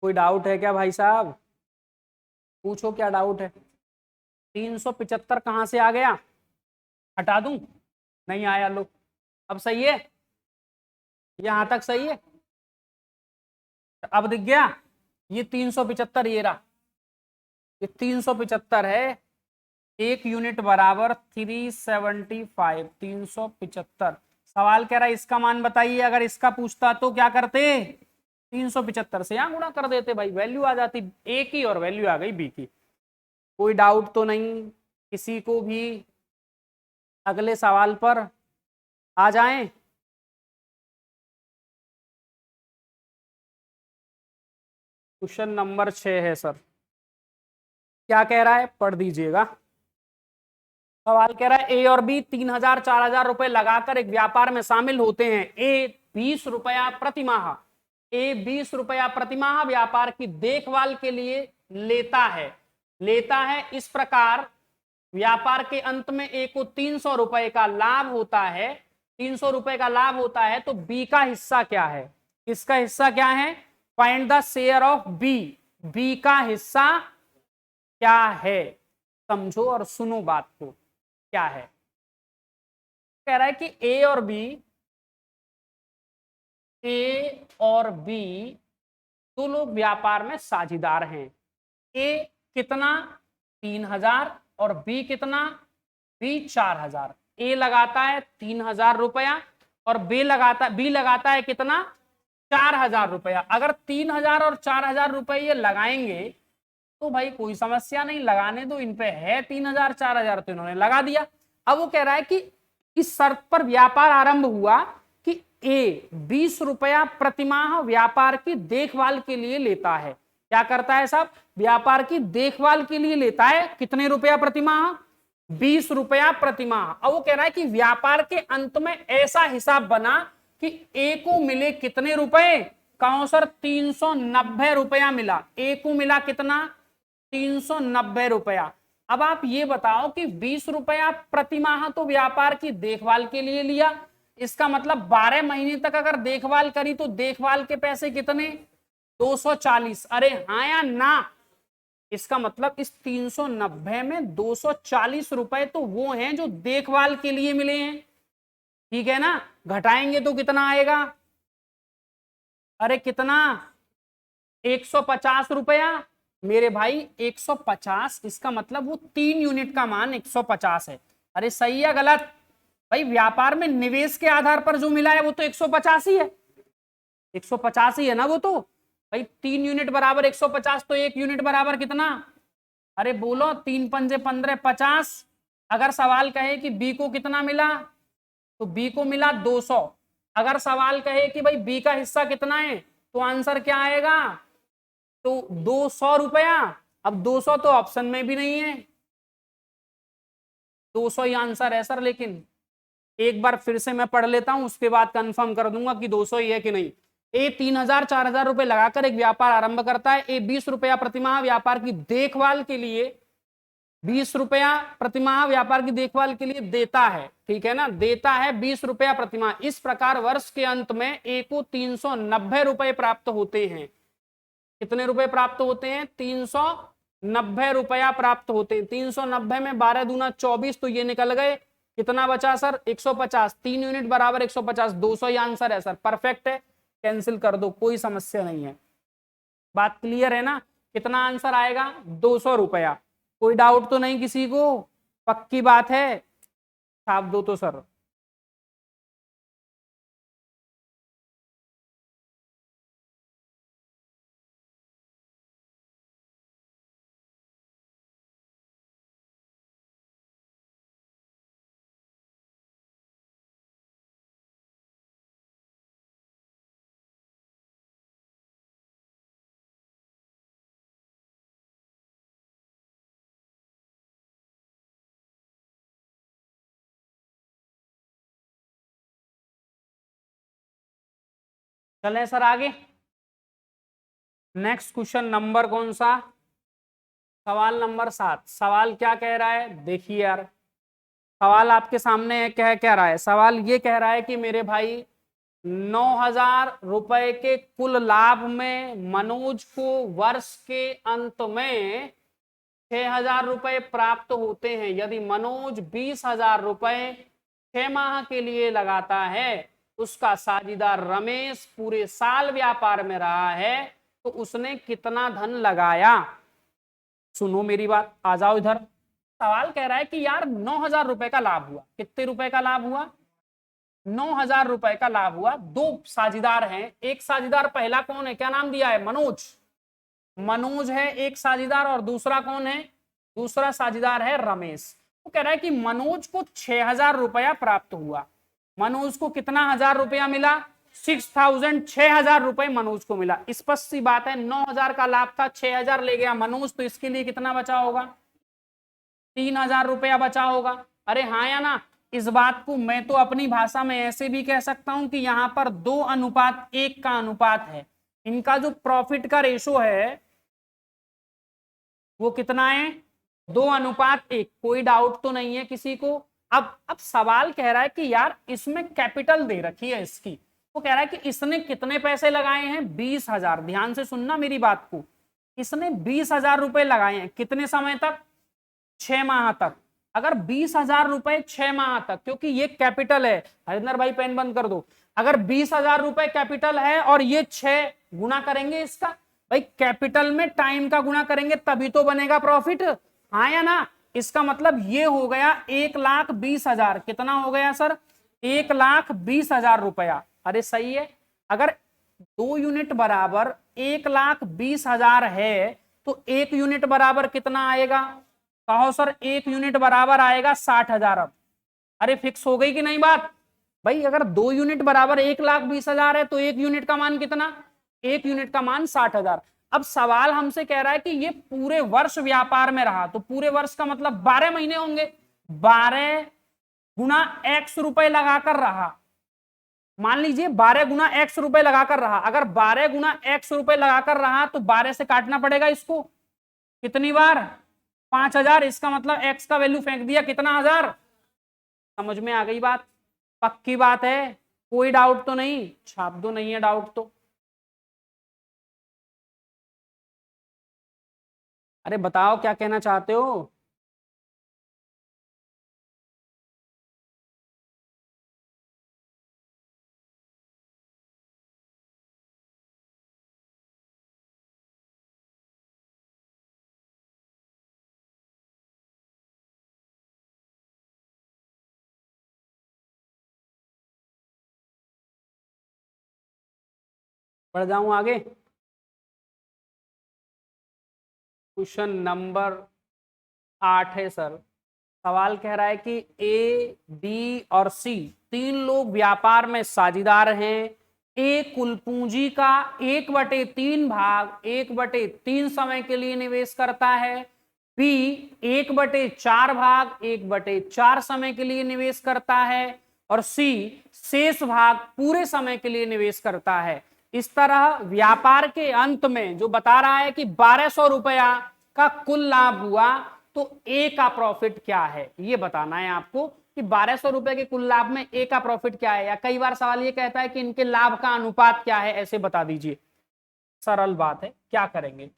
कोई डाउट है क्या भाई साहब, पूछो क्या डाउट है। 375 कहां से आ गया, हटा दूं, नहीं आया, लो अब सही है, यहां तक सही है, अब दिख गया। ये 375 ये रहा, ये 375 है। 1 यूनिट बराबर 375, 375। सवाल कह रहा है इसका मान बताइए, अगर इसका पूछता तो क्या करते, 375 से यहां गुणा कर देते भाई, वैल्यू आ जाती ए की और वैल्यू आ गई बी की। कोई डाउट तो नहीं किसी को भी, अगले सवाल पर आ जाएं। क्वेश्चन नंबर 6 है सर, क्या कह रहा है पढ़ दीजिएगा। सवाल कह रहा है ए और बी 3,000 4,000 रुपए लगाकर एक व्यापार में शामिल होते हैं। ए 20 रुपया प्रतिमाह, ए 20 रुपया प्रतिमाह व्यापार की देखभाल के लिए लेता है। इस प्रकार व्यापार के अंत में ए को 300 रुपए का लाभ होता है, 300 रुपए का लाभ होता है, तो बी का हिस्सा क्या है, इसका हिस्सा क्या है, find the share of B, B का हिस्सा क्या है। समझो और सुनो बात को, क्या है, कह रहा है कि ए और बी दो लोग व्यापार में साझीदार हैं। ए कितना, 3,000, और बी कितना, बी 4,000। ए लगाता है 3,000 रुपया और बी लगाता है कितना, 4,000 रुपया। अगर 3,000 और 4,000 रुपये ये लगाएंगे तो भाई कोई समस्या नहीं, लगाने दो, इन पे है 3,000 4,000 तो इन्होंने लगा दिया। अब वो कह रहा है कि इस शर्त पर व्यापार आरंभ हुआ कि ए 20 रुपया प्रतिमाह व्यापार की देखभाल के लिए लेता है। क्या करता है साहब, व्यापार की देखभाल के लिए लेता है, कितने रुपया प्रतिमाह, 20 रुपया प्रतिमाह। अब वो कह रहा है कि व्यापार के अंत में ऐसा हिसाब बना कि ए को मिले कितने रुपए, कहो सर 390 रुपया मिला, ए को मिला कितना, 390 रुपया। अब आप ये बताओ कि 20 रुपया प्रतिमाह तो व्यापार की देखभाल के लिए लिया, इसका मतलब 12 महीने तक अगर देखभाल करी तो देखभाल के पैसे कितने, 240। अरे हाँ या ना, इसका मतलब इस 390 में 240 रुपए तो वो हैं जो देखभाल के लिए मिले हैं, ठीक है ना। घटाएंगे तो कितना आएगा, अरे कितना, 150 रुपया मेरे भाई, 150। इसका मतलब वो 3 यूनिट का मान 150 है। अरे सही है गलत भाई, व्यापार में निवेश के आधार पर जो मिला है वो तो 150 ही है, 150 ही है ना वो तो भाई। 3 यूनिट बराबर 150, तो 1 यूनिट बराबर कितना, अरे बोलो, 3 पंजे 15, 50। अगर सवाल कहे कि बी को कितना मिला, तो बी को मिला 200। अगर सवाल कहे कि भाई बी का हिस्सा कितना है, तो आंसर क्या आएगा, तो 200 रुपया। अब 200 तो ऑप्शन में भी नहीं है, 200 ही आंसर है सर। लेकिन एक बार फिर से मैं पढ़ लेता हूं, उसके बाद कंफर्म कर दूंगा कि 200 ही है कि नहीं। ए 3,000 4,000 रुपए लगाकर एक व्यापार आरंभ करता है। ए 20 रुपया प्रतिमाह व्यापार की देखभाल के लिए, 20 रुपया प्रतिमाह व्यापार की देखभाल के लिए देता है, ठीक है ना, देता है 20 रुपया प्रतिमाह। इस प्रकार वर्ष के अंत में ए को 390 रुपए प्राप्त होते हैं। कितने रुपए प्राप्त होते हैं, 390 रुपया प्राप्त होते हैं। 390 में 12 दूना 24, तो ये निकल गए, कितना बचा सर, 150। 3 यूनिट बराबर 150, 200 ही आंसर है सर, परफेक्ट है, कैंसिल कर दो, कोई समस्या नहीं है। बात क्लियर है ना? कितना आंसर आएगा? 200 रुपया। कोई डाउट तो नहीं किसी को? पक्की बात है? छाप दो तो सर। चलें सर आगे। नेक्स्ट क्वेश्चन नंबर कौन सा? सवाल नंबर 7। सवाल क्या कह रहा है देखिए यार। सवाल आपके सामने है, कह क्या रहा है? सवाल ये कह रहा है कि मेरे भाई 9,000 रुपए के कुल लाभ में मनोज को वर्ष के अंत में 6,000 रुपए प्राप्त होते हैं। यदि मनोज 20,000 रुपए 6 माह के लिए लगाता है, उसका साझीदार रमेश पूरे साल व्यापार में रहा है, तो उसने कितना धन लगाया? सुनो मेरी बात, आ जाओ इधर। सवाल कह रहा है कि यार 9,000 रुपए का लाभ हुआ। कितने रुपए का लाभ हुआ? 9,000 रुपए का लाभ हुआ। दो साझीदार हैं, एक साझीदार पहला कौन है, क्या नाम दिया है? मनोज। मनोज है एक साझीदार, और दूसरा कौन है? दूसरा साझीदार है रमेश। वो कह रहा है कि मनोज को 6,000 रुपया प्राप्त हुआ। मनोज को कितना 1,000 रुपया मिला? 6,000, 6,000 रुपए मनोज को मिला। स्पष्ट सी बात है, 9,000 का लाभ था, 6,000 ले गया मनोज, तो इसके लिए कितना बचा होगा? 3,000 रुपया बचा होगा। अरे हाँ या ना? इस बात को मैं तो अपनी भाषा में ऐसे भी कह सकता हूं कि यहां पर 2:1 का अनुपात है। इनका जो प्रॉफिट का रेशो है वो कितना है? 2:1। कोई डाउट तो नहीं है किसी को? अब सवाल कह रहा है कि यार इसमें कैपिटल दे रखी है इसकी। वो कह रहा है कि इसने कितने पैसे लगाए हैं? 20,000। ध्यान से सुनना मेरी बात को। इसने 20,000 रुपए लगाए हैं, कितने समय तक? 6 माह तक। अगर 20,000 रुपए 6 माह तक, क्योंकि ये कैपिटल है, हरिंदर भाई पेन बंद कर दो। अगर 20,000 रुपए कैपिटल है और ये 6 गुना करेंगे इसका, भाई कैपिटल में टाइम का गुना करेंगे तभी तो बनेगा प्रॉफिट। हाँ या ना? इसका मतलब ये हो गया 1,20,000। कितना हो गया सर? 1,20,000 रुपया। अरे सही है। अगर 2 यूनिट बराबर 1,20,000 है, तो 1 यूनिट बराबर कितना आएगा? कहो सर। 1 यूनिट बराबर आएगा 60,000। अब अरे फिक्स हो गई कि नहीं बात? भाई अगर 2 यूनिट बराबर 1,20,000 है, तो 1 यूनिट का मान कितना? 1 यूनिट का मान 60,000। अब सवाल हमसे कह रहा है कि ये पूरे वर्ष व्यापार में रहा, तो पूरे वर्ष का मतलब 12 महीने होंगे। 12 गुना x रुपए लगाकर रहा। मान लीजिए 12 गुना x रुपए लगाकर रहा। अगर 12 गुना x रुपए लगाकर रहा, तो 12 से काटना पड़ेगा इसको। कितनी बार? 5,000। इसका मतलब x का वैल्यू फेंक दिया, कितना? 1,000। समझ में आ गई बात? पक्की बात है? कोई डाउट तो नहीं? छाप दो, नहीं है डाउट तो। अरे बताओ क्या कहना चाहते हो? बढ़ जाऊं आगे? क्वेश्चन नंबर 8 है सर। सवाल कह रहा है कि ए, बी और सी 3 लोग व्यापार में साझीदार हैं। ए कुल पूंजी का 1/3 भाग 1/3 समय के लिए निवेश करता है। बी 1/4 भाग 1/4 समय के लिए निवेश करता है। और सी शेष भाग पूरे समय के लिए निवेश करता है। इस तरह व्यापार के अंत में जो बता रहा है कि 1,200 रुपया का कुल लाभ हुआ, तो ए का प्रॉफिट क्या है ये बताना है आपको कि 1,200 रुपए के कुल लाभ में ए का प्रॉफिट क्या है। या कई बार सवाल ये कहता है कि इनके लाभ का अनुपात क्या है, ऐसे बता दीजिए। सरल बात है, क्या करेंगे?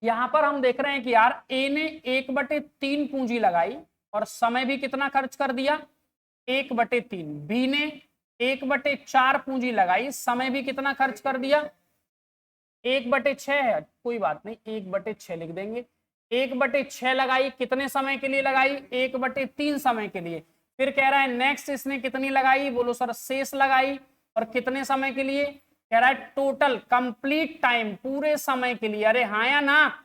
यहां पर हम देख रहे हैं कि यार ए ने 1/3 पूंजी लगाई और समय भी कितना खर्च कर दिया? 1/3। बी ने 1/4 पूंजी लगाई, समय भी कितना खर्च कर दिया? 1/6 है, कोई बात नहीं, 1/6 लिख देंगे। 1/6 लगाई, कितने समय के लिए लगाई? 1/3 समय के लिए। फिर कह रहा है नेक्स्ट इसने कितनी लगाई? बोलो सर शेष लगाई, और कितने समय के लिए? कह रहा है टोटल कंप्लीट टाइम, पूरे समय के लिए। अरे हाँ या ना,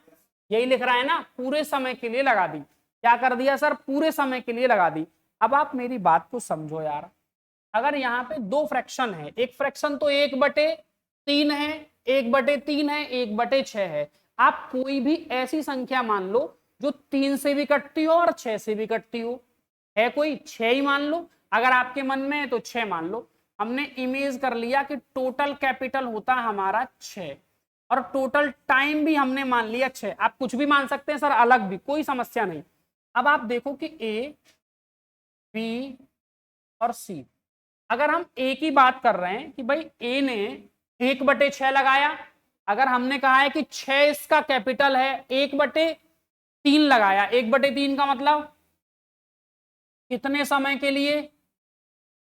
यही लिख रहा है ना, पूरे समय के लिए लगा दी। क्या कर दिया सर? पूरे समय के लिए लगा दी। अब आप मेरी बात को समझो यार, अगर यहाँ पे दो फ्रैक्शन है, एक फ्रैक्शन तो 1/3 है, 1/3 है, 1/6 है। आप कोई भी ऐसी संख्या मान लो जो 3 से भी कटती हो और 6 से भी कटती हो। है कोई? 6 ही मान लो, अगर आपके मन में है तो 6 मान लो। हमने इमेज कर लिया कि टोटल कैपिटल होता है हमारा 6, और टोटल टाइम भी हमने मान लिया 6। आप कुछ भी मान सकते हैं सर, अलग भी, कोई समस्या नहीं। अब आप देखो कि ए, बी और सी, अगर हम ए की बात कर रहे हैं कि भाई ए ने 1/6 लगाया, अगर हमने कहा है कि 6 इसका कैपिटल है, 1/3 लगाया, 1/3 का मतलब कितने समय के लिए?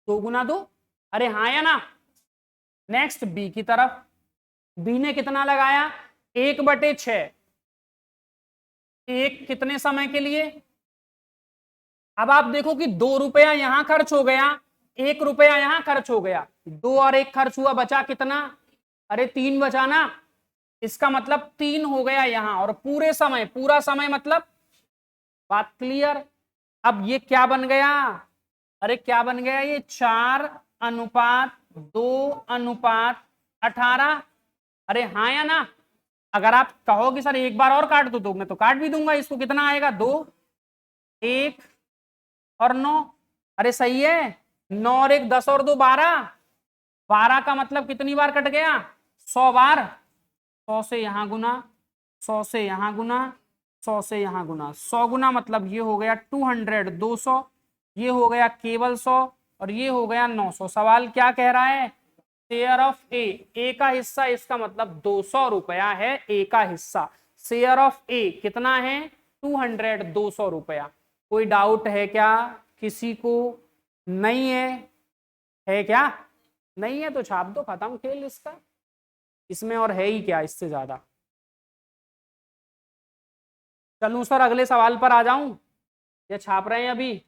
2 गुना 2। अरे हाँ या ना? नेक्स्ट बी की तरफ, बी ने कितना लगाया? 1/6, एक कितने समय के लिए? अब आप देखो कि 2 रुपया यहां खर्च हो गया, 1 रुपया यहां खर्च हो गया, 2 और 1 खर्च हुआ, बचा कितना? अरे 3 बचा ना। इसका मतलब 3 हो गया यहां, और पूरे समय, पूरा समय मतलब, बात क्लियर? अब ये क्या बन गया? अरे क्या बन गया? ये 4:2:18। अरे हाँ या ना? अगर आप कहोगे सर एक बार और काट दो, तो मैं तो काट भी दूंगा इसको। कितना आएगा? 2, 1 और 9। अरे सही है, 9 और 1 10 और 2 12। 12 का मतलब कितनी बार कट गया? 100 बार। 100 से यहां गुना, 100 से यहां गुना, 100 से यहां गुना, 100 गुना मतलब ये हो गया 200, 200, ये हो गया केवल 100, और ये हो गया 900। सवाल क्या कह रहा है? शेयर ऑफ ए का हिस्सा, इसका मतलब 200 रुपया है ए का हिस्सा। शेयर ऑफ ए कितना है? 200, 200 रुपया। कोई डाउट है क्या किसी को? नहीं है क्या? नहीं है तो छाप दो, खत्म खेल इसका। इसमें और है ही क्या इससे ज्यादा? चलूं सर अगले सवाल पर आ जाऊं, या छाप रहे हैं अभी?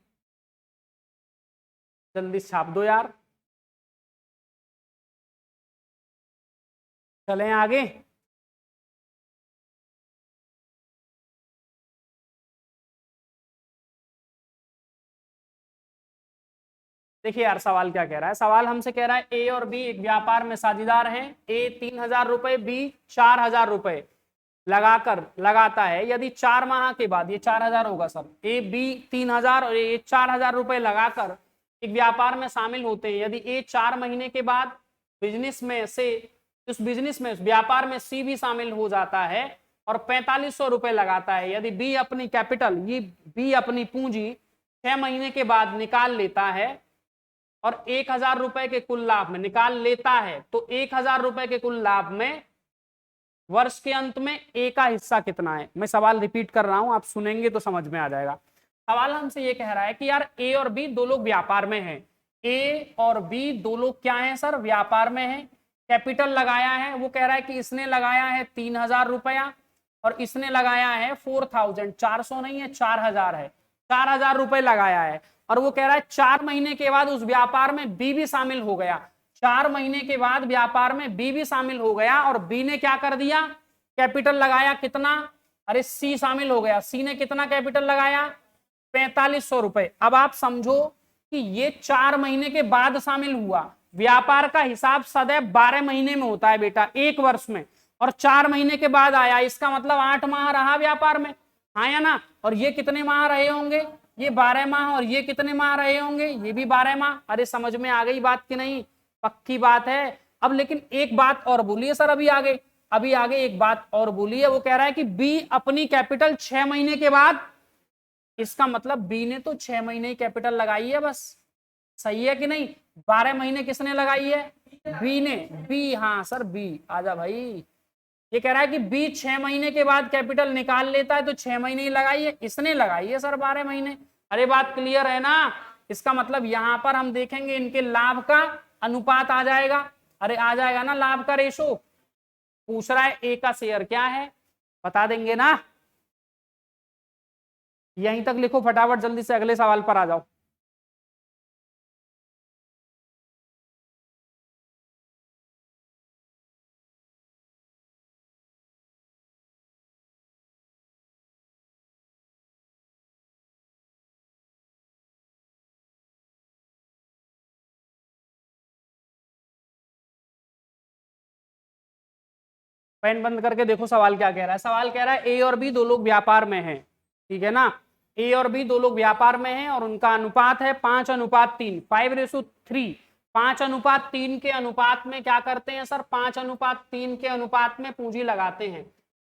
जल्दी छाप दो यार, चलें आगे। देखिए यार सवाल क्या कह रहा है। सवाल हमसे कह रहा है ए और बी एक व्यापार में साझेदार हैं। ए 3,000 रुपए, बी 4,000 रुपए लगाता है। यदि 4 माह के बाद, ये 4,000 होगा सर, ए बी 3,000 और ये 4,000 रुपए लगाकर एक व्यापार में शामिल होते हैं। यदि ए 4 महीने के बाद बिजनेस में से, उस बिजनेस में, उस व्यापार में सी भी शामिल हो जाता है और 4,500 रुपए लगाता है। यदि बी अपनी कैपिटल, ये बी अपनी पूंजी 6 महीने के बाद निकाल लेता है और 1,000 रुपए के कुल लाभ में निकाल लेता है, तो 1,000 रुपए के कुल लाभ में वर्ष के अंत में ए का हिस्सा कितना है? मैं सवाल रिपीट कर रहा हूं, आप सुनेंगे तो समझ में आ जाएगा। सवाल हमसे ये कह रहा है कि यार ए और बी दो लोग व्यापार में हैं। ए और बी दो लोग क्या हैं सर? व्यापार में हैं। कैपिटल लगाया है, वो कह रहा है कि इसने लगाया है 3,000 रुपया और इसने लगाया है 4,000, 400 नहीं है 4,000 है, 4,000 रुपए लगाया है। और वो कह रहा है 4 महीने के बाद उस व्यापार में बी भी शामिल हो गया। 4 महीने के बाद व्यापार में बी भी शामिल हो गया, और बी ने क्या कर दिया? कैपिटल लगाया कितना? अरे सी शामिल हो गया। सी ने कितना कैपिटल लगाया? 4,500 रुपए। अब आप समझो कि ये 4 महीने के बाद शामिल हुआ। व्यापार का हिसाब सदैव 12 महीने में होता है बेटा, एक वर्ष में, और 4 महीने के बाद आया, इसका मतलब 8 माह रहा व्यापार में। हाँ या ना? और ये कितने माह रहे होंगे? ये 12 माह। और ये कितने माह रहे होंगे? ये भी 12 माह। अरे समझ में आ गई बात कि नहीं? पक्की बात है। अब लेकिन एक बात और बोलिए सर, अभी आगे एक बात और बोलिए। वो कह रहा है कि बी अपनी कैपिटल 6 महीने के बाद, इसका मतलब बी ने तो 6 महीने ही कैपिटल लगाई है बस। सही है कि नहीं? 12 महीने किसने लगाई है? बी ने। बी, हाँ सर बी, आजा भाई। ये कह रहा है कि बी 6 महीने के बाद कैपिटल निकाल लेता है, तो 6 महीने ही लगाई है, इसने लगाई है सर 12 महीने। अरे बात क्लियर है ना? इसका मतलब यहां पर हम देखेंगे इनके लाभ का अनुपात आ जाएगा। अरे आ जाएगा ना लाभ का रेशो। पूछ रहा है ए का शेयर क्या है, बता देंगे ना। यहीं तक लिखो फटाफट, जल्दी से अगले सवाल पर आ जाओ। पेन बंद करके देखो सवाल क्या कह रहा है। सवाल कह रहा है ए और बी दो लोग व्यापार में हैं, ठीक है ना। ए और बी दो लोग व्यापार में हैं और उनका अनुपात है 5:3, 5:3। 5:3 के अनुपात में क्या करते हैं सर, 5:3 के अनुपात में पूंजी लगाते हैं।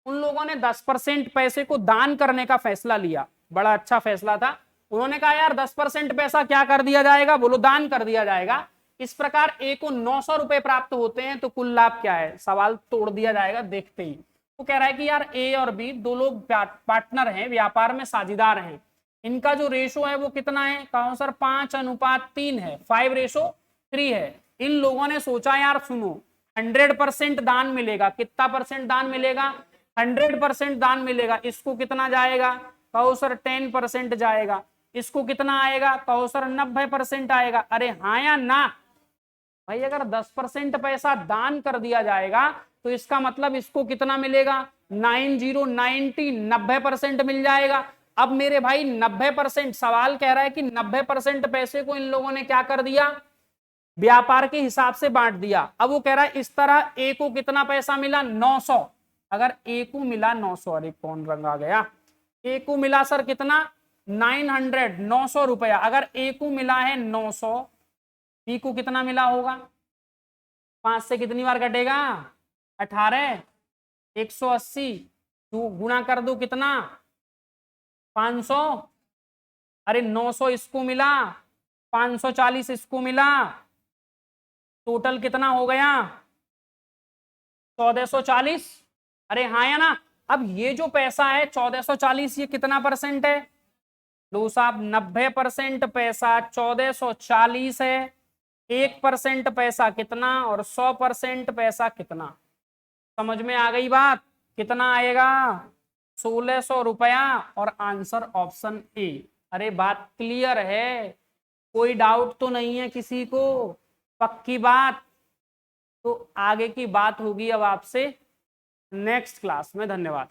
उन लोगों ने 10% पैसे को दान करने का फैसला लिया, बड़ा अच्छा फैसला था। उन्होंने कहा यार 10% पैसा क्या कर दिया जाएगा, बोलो दान कर दिया जाएगा। इस प्रकार ए को 900 रुपए प्राप्त होते हैं, तो कुल लाभ क्या है, सवाल तोड़ दिया जाएगा देखते ही। वो कह रहा है कि यार ए और बी दो लोग पार्टनर हैं, व्यापार में साझेदार हैं, इनका जो रेशो है वो कितना है, कहो सर 5:3 है, 5:3 है। इन लोगों ने सोचा यार सुनो 100% दान मिलेगा, कितना परसेंट दान मिलेगा, 100% दान मिलेगा। इसको कितना जाएगा, कहो सर 10% जाएगा। इसको कितना आएगा, कहो सर 90% आएगा। अरे हाँ या ना भाई, अगर 10% पैसा दान कर दिया जाएगा तो इसका मतलब इसको कितना मिलेगा, 90% मिल जाएगा। अब मेरे भाई 90%, सवाल कह रहा है कि 90% पैसे को इन लोगों ने क्या कर दिया, व्यापार के हिसाब से बांट दिया। अब वो कह रहा है इस तरह ए को कितना पैसा मिला, 900। अगर ए को मिला 900, अरे कौन रंग आ गया, ए को मिला सर कितना 900, 900 रुपया। अगर ए को मिला है 900, बी को कितना मिला होगा, 5 से कितनी बार कटेगा, 18, 180 गुणा कर दो कितना, 500। अरे 900 इसको मिला, 540 इसको मिला, टोटल कितना हो गया 1440। अरे हाँ या ना। अब ये जो पैसा है 1440, ये कितना परसेंट है, लो साहब 90% पैसा 1440 है, 1% पैसा कितना और 100% पैसा कितना, समझ में आ गई बात, कितना आएगा 1600 रुपया और आंसर ऑप्शन ए। अरे बात क्लियर है, कोई डाउट तो नहीं है किसी को, पक्की बात। तो आगे की बात होगी अब आपसे नेक्स्ट क्लास में। धन्यवाद।